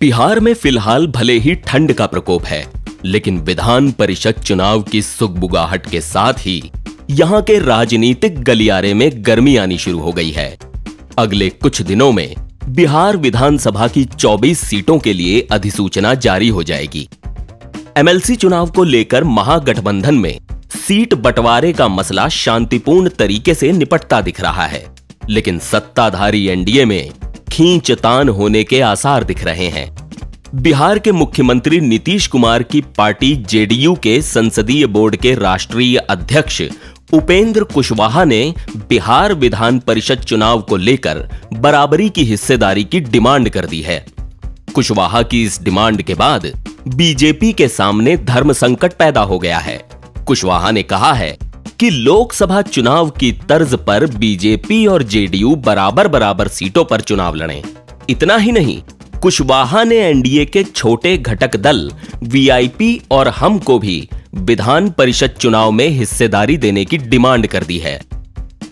बिहार में फिलहाल भले ही ठंड का प्रकोप है, लेकिन विधान परिषद चुनाव की सुगबुगाहट के साथ ही यहां के राजनीतिक गलियारे में गर्मी आनी शुरू हो गई है। अगले कुछ दिनों में बिहार विधानसभा की 24 सीटों के लिए अधिसूचना जारी हो जाएगी। एमएलसी चुनाव को लेकर महागठबंधन में सीट बंटवारे का मसला शांतिपूर्ण तरीके से निपटता दिख रहा है, लेकिन सत्ताधारी एनडीए में खींचतान होने के आसार दिख रहे हैं। बिहार के मुख्यमंत्री नीतीश कुमार की पार्टी जेडीयू के संसदीय बोर्ड के राष्ट्रीय अध्यक्ष उपेंद्र कुशवाहा ने बिहार विधान परिषद चुनाव को लेकर बराबरी की हिस्सेदारी की डिमांड कर दी है। कुशवाहा की इस डिमांड के बाद बीजेपी के सामने धर्म संकट पैदा हो गया है। कुशवाहा ने कहा है कि लोकसभा चुनाव की तर्ज पर बीजेपी और जेडीयू बराबर बराबर सीटों पर चुनाव लड़ें। इतना ही नहीं, कुशवाहा ने एनडीए के छोटे घटक दल वीआईपी और हम को भी विधान परिषद चुनाव में हिस्सेदारी देने की डिमांड कर दी है।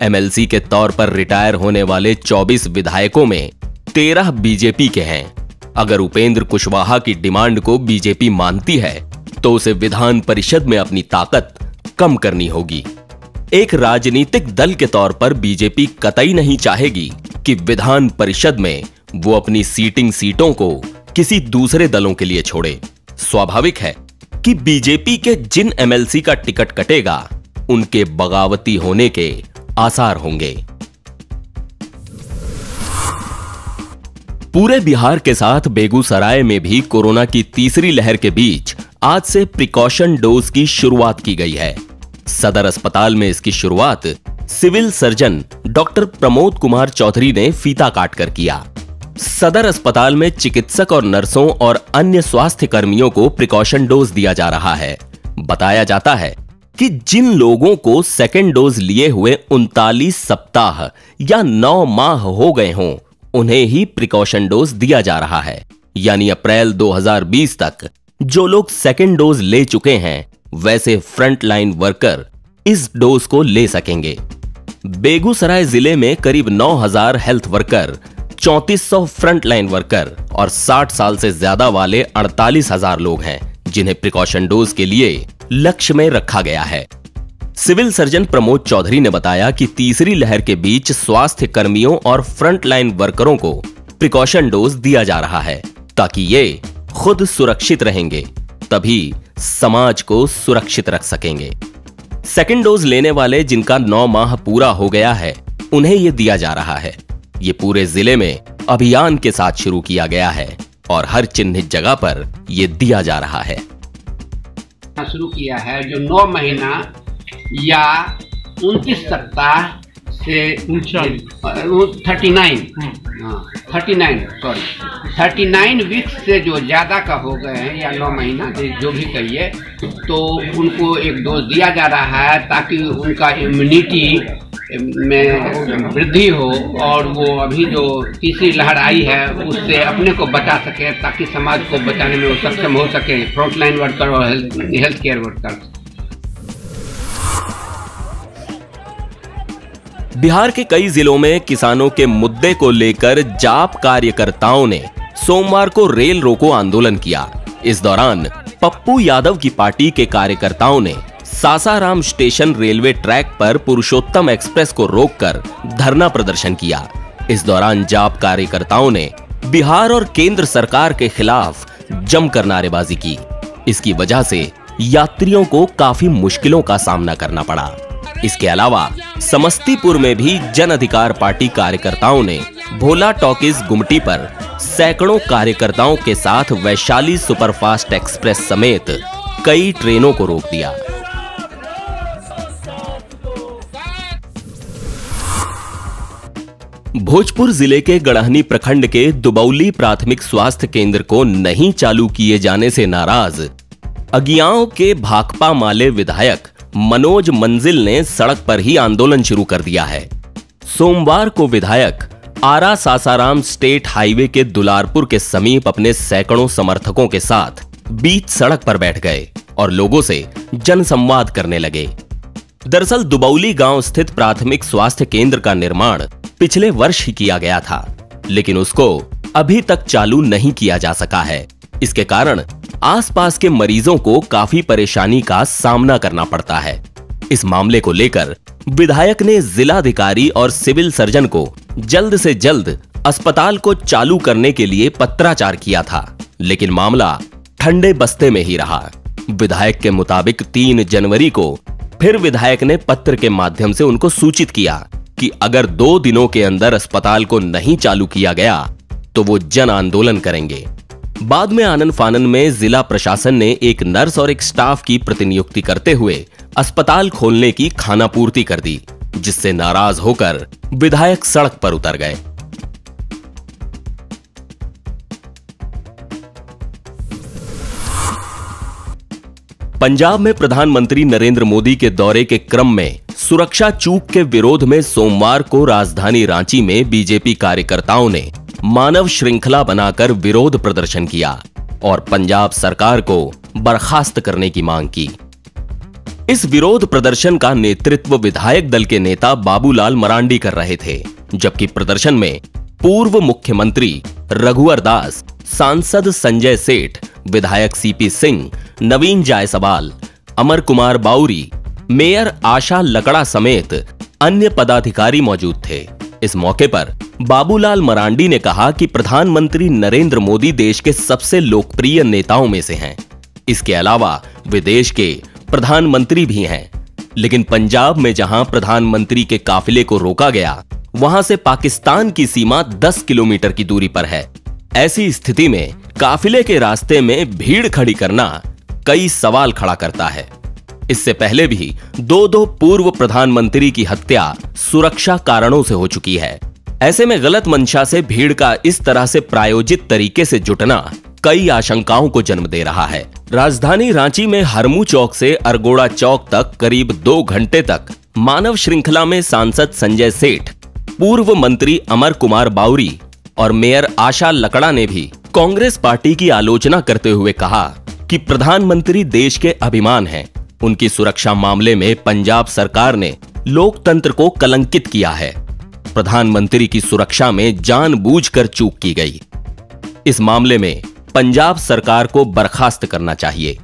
एमएलसी के तौर पर रिटायर होने वाले 24 विधायकों में 13 बीजेपी के हैं। अगर उपेंद्र कुशवाहा की डिमांड को बीजेपी मानती है तो उसे विधान परिषद में अपनी ताकत कम करनी होगी। एक राजनीतिक दल के तौर पर बीजेपी कतई नहीं चाहेगी कि विधान परिषद में वो अपनी सीटों को किसी दूसरे दलों के लिए छोड़े। स्वाभाविक है कि बीजेपी के जिन एमएलसी का टिकट कटेगा उनके बगावती होने के आसार होंगे। पूरे बिहार के साथ बेगूसराय में भी कोरोना की तीसरी लहर के बीच आज से प्रिकॉशन डोज की शुरुआत की गई है। सदर अस्पताल में इसकी शुरुआत civil surgeon doctor Pramod Kumar Chaudhary ने फीता काटकर किया। सदर अस्पताल में चिकित्सक और नर्सों और अन्य स्वास्थ्य कर्मियों को प्रिकॉशन डोज दिया जा रहा है। बताया जाता है कि जिन लोगों को सेकेंड डोज लिए हुए 39 सप्ताह या 9 माह हो गए हों, उन्हें ही प्रिकॉशन डोज दिया जा रहा है। यानी अप्रैल 2020 तक जो लोग सेकेंड डोज ले चुके हैं, वैसे फ्रंट लाइन वर्कर इस डोज को ले सकेंगे। बेगूसराय जिले में करीब 9000 health worker, 3400 front line worker और 60 साल से ज्यादा वाले 48,000 लोग हैं जिन्हें प्रिकॉशन डोज के लिए लक्ष्य में रखा गया है। सिविल सर्जन प्रमोद चौधरी ने बताया कि तीसरी लहर के बीच स्वास्थ्य कर्मियों और फ्रंट लाइन वर्करों को प्रिकॉशन डोज दिया जा रहा है ताकि ये खुद सुरक्षित रहेंगे, तभी समाज को सुरक्षित रख सकेंगे। सेकेंड डोज लेने वाले जिनका 9 माह पूरा हो गया है, उन्हें यह दिया जा रहा है। ये पूरे जिले में अभियान के साथ शुरू किया गया है और हर चिन्हित जगह पर यह दिया जा रहा है। शुरू किया है जो 9 महीना या 29 सप्ताह से 39 वीक्स से जो ज्यादा का हो गए हैं या 9 महीना जो भी कहिए, तो उनको एक डोज दिया जा रहा है ताकि उनका इम्यूनिटी में वृद्धि हो और वो अभी जो तीसरी लहर आई है उससे अपने को बचा सके, ताकि समाज को बचाने में वो सक्षम हो सके, फ्रंट लाइन वर्कर और हेल्थ केयर वर्कर। बिहार के कई जिलों में किसानों के मुद्दे को लेकर जाप कार्यकर्ताओं ने सोमवार को रेल रोको आंदोलन किया। इस दौरान पप्पू यादव की पार्टी के कार्यकर्ताओं ने सासाराम स्टेशन रेलवे ट्रैक पर पुरुषोत्तम एक्सप्रेस को रोककर धरना प्रदर्शन किया। इस दौरान जाप कार्यकर्ताओं ने बिहार और केंद्र सरकार के खिलाफ जमकर नारेबाजी की। इसकी वजह से यात्रियों को काफी मुश्किलों का सामना करना पड़ा। इसके अलावा समस्तीपुर में भी जन अधिकार पार्टी कार्यकर्ताओं ने भोला टॉकीज गुमटी पर सैकड़ों कार्यकर्ताओं के साथ वैशाली सुपरफास्ट एक्सप्रेस समेत कई ट्रेनों को रोक दिया। भोजपुर जिले के गढ़हनी प्रखंड के दुबौली प्राथमिक स्वास्थ्य केंद्र को नहीं चालू किए जाने से नाराज अगियाओं के भाकपा माले विधायक मनोज मंजिल ने सड़क पर ही आंदोलन शुरू कर दिया है। सोमवार को विधायक आरा सासाराम स्टेट हाईवे के दुलारपुर के समीप अपने सैकड़ों समर्थकों के साथ बीच सड़क पर बैठ गए और लोगों से जनसंवाद करने लगे। दरअसल दुबौली गांव स्थित प्राथमिक स्वास्थ्य केंद्र का निर्माण पिछले वर्ष ही किया गया था, लेकिन उसको अभी तक चालू नहीं किया जा सका है। इसके कारण आसपास के मरीजों को काफी परेशानी का सामना करना पड़ता है। इस मामले को लेकर विधायक ने जिलाधिकारी और सिविल सर्जन को जल्द से जल्द अस्पताल को चालू करने के लिए पत्राचार किया था, लेकिन मामला ठंडे बस्ते में ही रहा। विधायक के मुताबिक 3 जनवरी को फिर विधायक ने पत्र के माध्यम से उनको सूचित किया कि अगर 2 दिनों के अंदर अस्पताल को नहीं चालू किया गया तो वो जन आंदोलन करेंगे। बाद में आनन फानन में जिला प्रशासन ने एक नर्स और एक स्टाफ की प्रतिनियुक्ति करते हुए अस्पताल खोलने की खानापूर्ति कर दी, जिससे नाराज होकर विधायक सड़क पर उतर गए। पंजाब में प्रधानमंत्री नरेंद्र मोदी के दौरे के क्रम में सुरक्षा चूक के विरोध में सोमवार को राजधानी रांची में बीजेपी कार्यकर्ताओं ने मानव श्रृंखला बनाकर विरोध प्रदर्शन किया और पंजाब सरकार को बर्खास्त करने की मांग की। इस विरोध प्रदर्शन का नेतृत्व विधायक दल के नेता बाबूलाल मरांडी कर रहे थे, जबकि प्रदर्शन में पूर्व मुख्यमंत्री रघुवर दास, सांसद संजय सेठ, विधायक सीपी सिंह, नवीन जायसवाल, अमर कुमार बाउरी, मेयर आशा लकड़ा समेत अन्य पदाधिकारी मौजूद थे। इस मौके पर बाबूलाल मरांडी ने कहा कि प्रधानमंत्री नरेंद्र मोदी देश के सबसे लोकप्रिय नेताओं में से हैं। इसके अलावा वे देश के प्रधानमंत्री भी हैं, लेकिन पंजाब में जहां प्रधानमंत्री के काफिले को रोका गया, वहां से पाकिस्तान की सीमा 10 किलोमीटर की दूरी पर है। ऐसी स्थिति में काफिले के रास्ते में भीड़ खड़ी करना कई सवाल खड़ा करता है। इससे पहले भी 2 पूर्व प्रधानमंत्री की हत्या सुरक्षा कारणों से हो चुकी है। ऐसे में गलत मंशा से भीड़ का इस तरह से प्रायोजित तरीके से जुटना कई आशंकाओं को जन्म दे रहा है। राजधानी रांची में हरमू चौक से अरगोड़ा चौक तक करीब 2 घंटे तक मानव श्रृंखला में सांसद संजय सेठ, पूर्व मंत्री अमर कुमार बाउरी और मेयर आशा लकड़ा ने भी कांग्रेस पार्टी की आलोचना करते हुए कहा कि प्रधानमंत्री देश के अभिमान हैं। उनकी सुरक्षा मामले में पंजाब सरकार ने लोकतंत्र को कलंकित किया है। प्रधानमंत्री की सुरक्षा में जानबूझकर चूक की गई। इस मामले में पंजाब सरकार को बर्खास्त करना चाहिए।